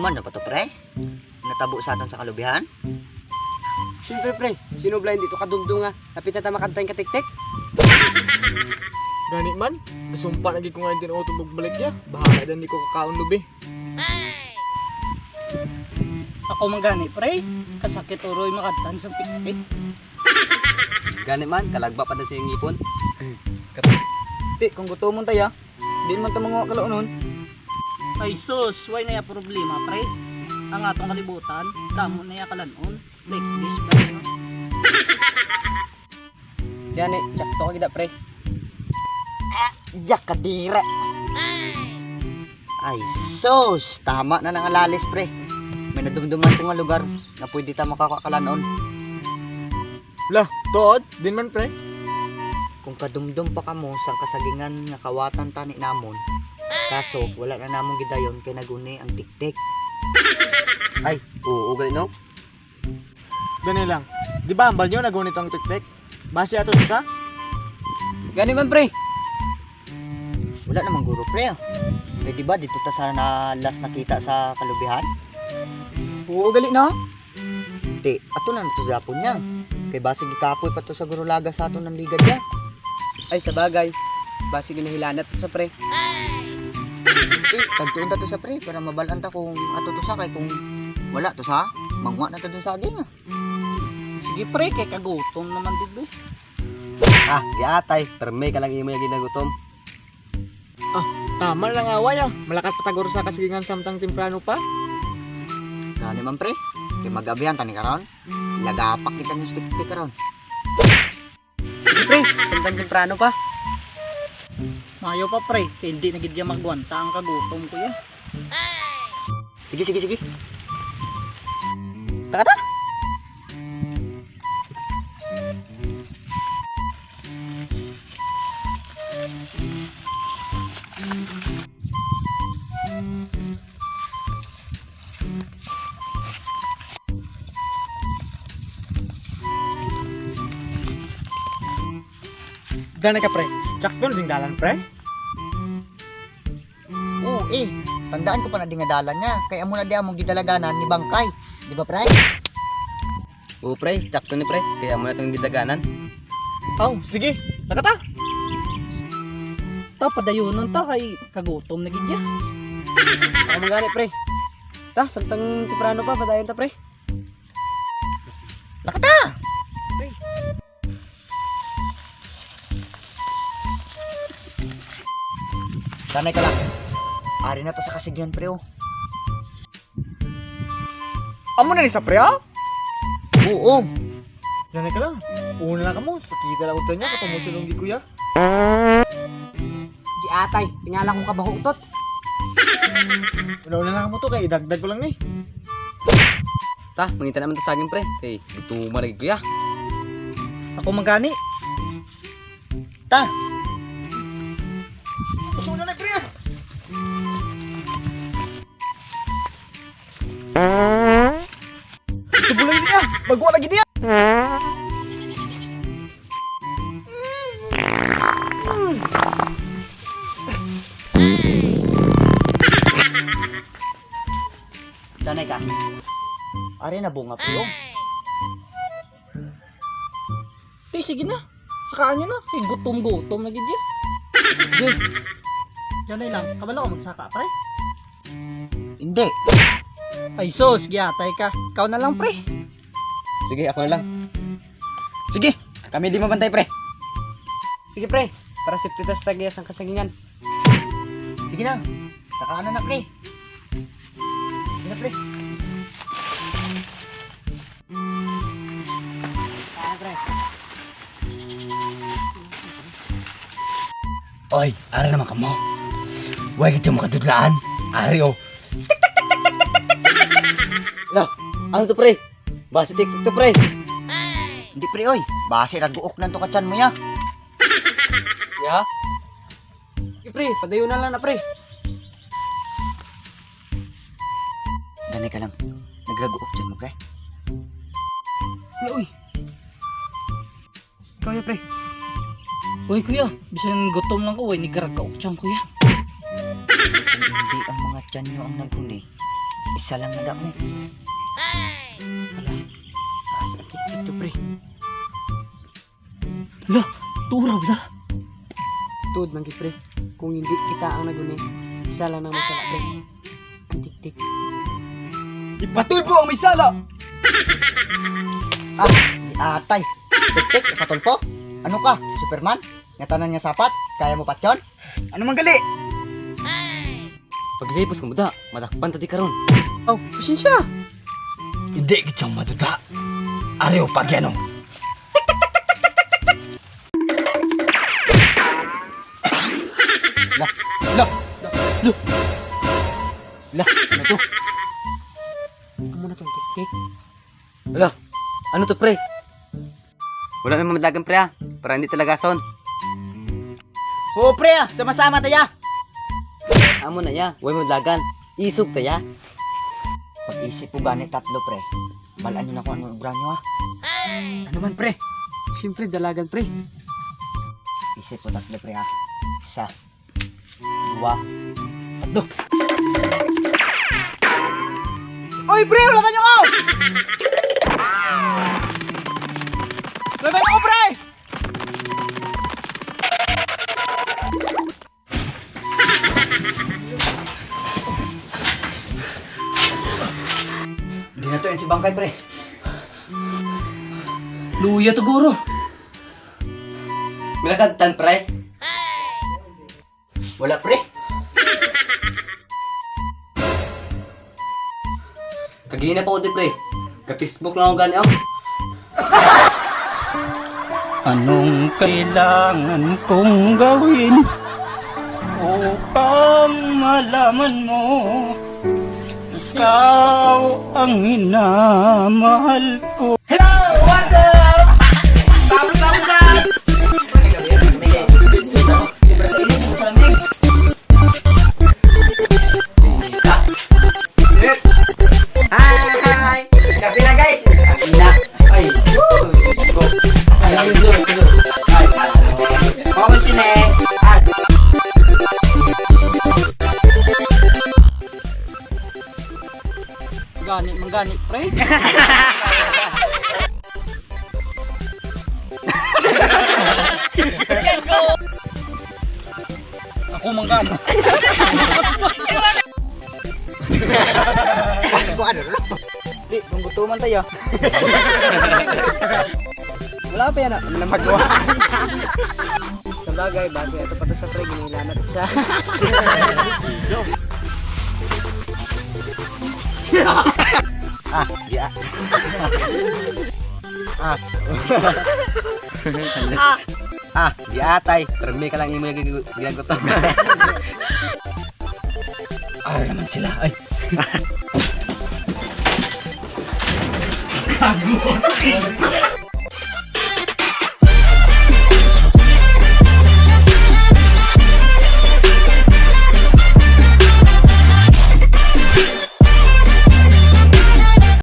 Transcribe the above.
Dumduman na pa to, pre? Natabo sa aton sa kalubihan? Siyempre pre, sino blind dito kadumdum nga. Napit na makantay ka tik-tik. Gani man, nasumpa lagi ko nga din auto magbalik ya. Bahala din di ko kakaon lubi. Ako magani pre, kasakit uroy makadtan sa pikpik. Gani man, kalagba pa na sa iyong ipon. Di, kung gutomon tayo, di man ta mga kalaunon. Ay sus, why na ya problema pre? Ang atong kalibutan, damo na ya kalanon. Like this guys. Gani, tsakto ka gida pre. Yak kadire! Ay sus! Tama na nang alalis, pre. May nadumduman ko nga lugar na pwede ta makakakalanon. Lah, tuod, din man pre. Kung kadumdum pa kamo sang kasagingan nga kawatan tani namon, kaso wala na namong gidayon kay naguni ang tiktik. Ay, oo gali no? Gani lang. Di ba ambal nyo nagunit ang tik-tik? Base ato sa? Gani man pre. Wala namang guro, pre. Eh, di ba dito ta sa na last nakita sa kalubihan? Oo gali no? Di, ato na sa Japon niya. Kay base gikapoy pa to sa gurulaga sa ato ng liga niya. Ay sa bagay. Basi ginahilanat sa pre. Eh, tagtuon ta to sa pre para mabalaan ta kung ato to sa kay kung wala to sa mangwa na ta dun sa aging. Sige pre, kay kagutom naman dito. Ah, giatay, perme ka lang imo yung ginagutom. Tama lang away ah. Malakas patagor sa kasigingan samtang temprano pa. Gani man pre. Kay magabihan tani karon. Lagapak kita ng stick karon. Sige pre, samtang temprano pa. Mayo pa pre, kay hindi na gid ya magwanta ang kagutom ko ya. Sige, sige, sige. Taka ta. Gani ka pre. Tsakton ding dalan pre. Oo, eh. Tandaan ko pa na dingadalan niya. Kaya amo na di among gidalaganan ni Bangkay. Di ba, pre? Oo pre, tsakto ni pre. Kaya mo na itong gidaganan. Oh, sige. Nakata. Ta padayunon ta kay kagutom na gid ya. Ako magani pre. Ta, samtang temprano pa, padayon ta pre. Nakata! Sanay ka lang. Ari na to sa kasigyan, pre, oh. Amo na ni sa pre ah. Oo. Gani ka lang. Una lang kamo. Sakita lang utan niya katong sulong di kuya. Giatay, tingala kong kabahutot. Una lang kamo to kay idagdag ko lang ni. Ta, mangita naman ta saging pre. Hey, ito marig kuya. Ako magani. Ta. Usuna na pre ah. Ito bulay niya. Magwa lagi niya. Sanay ka. Ari na bunga, pre, oh. Ti sige na. Sakaan niyo na, kay gutom-gutom na gid ya. Sige. Diyan lang, kabalo ko magsaka pre. Hindi. Ay sus, giyatay ka. Ikaw na lang pre. Sige, ako na lang. Sige, kami di mabantay pre. Sige pre, para safety test tagiyas ang kasagingan. Sige na. Saka na, pre. Sige na, pre. Kaya pre. Oy, ari naman ka mo. Huwag ito makadudlaan. Ari, oh. Lah, ano to pre? Basi tiktik to pre. Hindi, pre, oy. Base naguok na to katsan mo, ya. Ya. Sige pre, padayon na lang na pre. Sanay ka lang. Nagraguok dyan mo, pre. Uy. Ikaw ya pre. Uy kuya, bisan gutom lang ko, uy, nigaragaok dyan kuya. Kung hindi ang mga tiyan nyo ang naghuli, Isa lang na damo. Ala. Sakit ito, pre. Ala, turaw na. Tuod man gid, pre. Kung hindi kita ang naguni, isa lang naman sa pre. Ang tik-tik. Ipatulpo ang may sala! Atay. Tik-tik, patulpo. Ano ka? Superman? Nga tanan nga sapat? Kaya mo patyon? Ano man gali? Paglipos ko muda, madakpan tadi karon. Oh, pasensya. Hindi kitang maduda. Ariyo pagyano. Lah, ano to? Amo na tong tik-tik. Ala, ano to, pre? Wala namang madlagan, pre, para hindi talaga son. Oo, pre, sama-sama taya. Amo na ya, huwag madlagan. Isog kaya. Pag-isip ko ganit tatlo, pre. Balaan nyo na kung ano obra nyo, ha? Ano man, pre? Siyempre, dalagan, pre. Isip ko tatlo, pre, ha? Isa, dua, tatlo. Oy, pre, wala kanyo ko! Wala kanyo ko, pre! Hindi na to yun si Bangkay, pre. Luya to, guro. Milakadtan, pre. Wala, pre. Kagina pa ko di, pre. Ka-Facebook lang ako gani, oh. Anong kailangan kong gawin upang malaman mo ikaw ang hinamahal ko? Hello! What's up? Sabot-sabot! Hi! Gabi na, guys! Ina. Ay. Bawal sini! Mengganit, pre. Aku mengganit. Kung ano, Di, kung gutuman tayo. Wala pa yan, ano na magawa. Sa bagay, bago ito pa to sa pre, ginilanat siya. ya. Di atay. Permi ka lang imo yung ginagutom. Naman sila. Ay. Bago.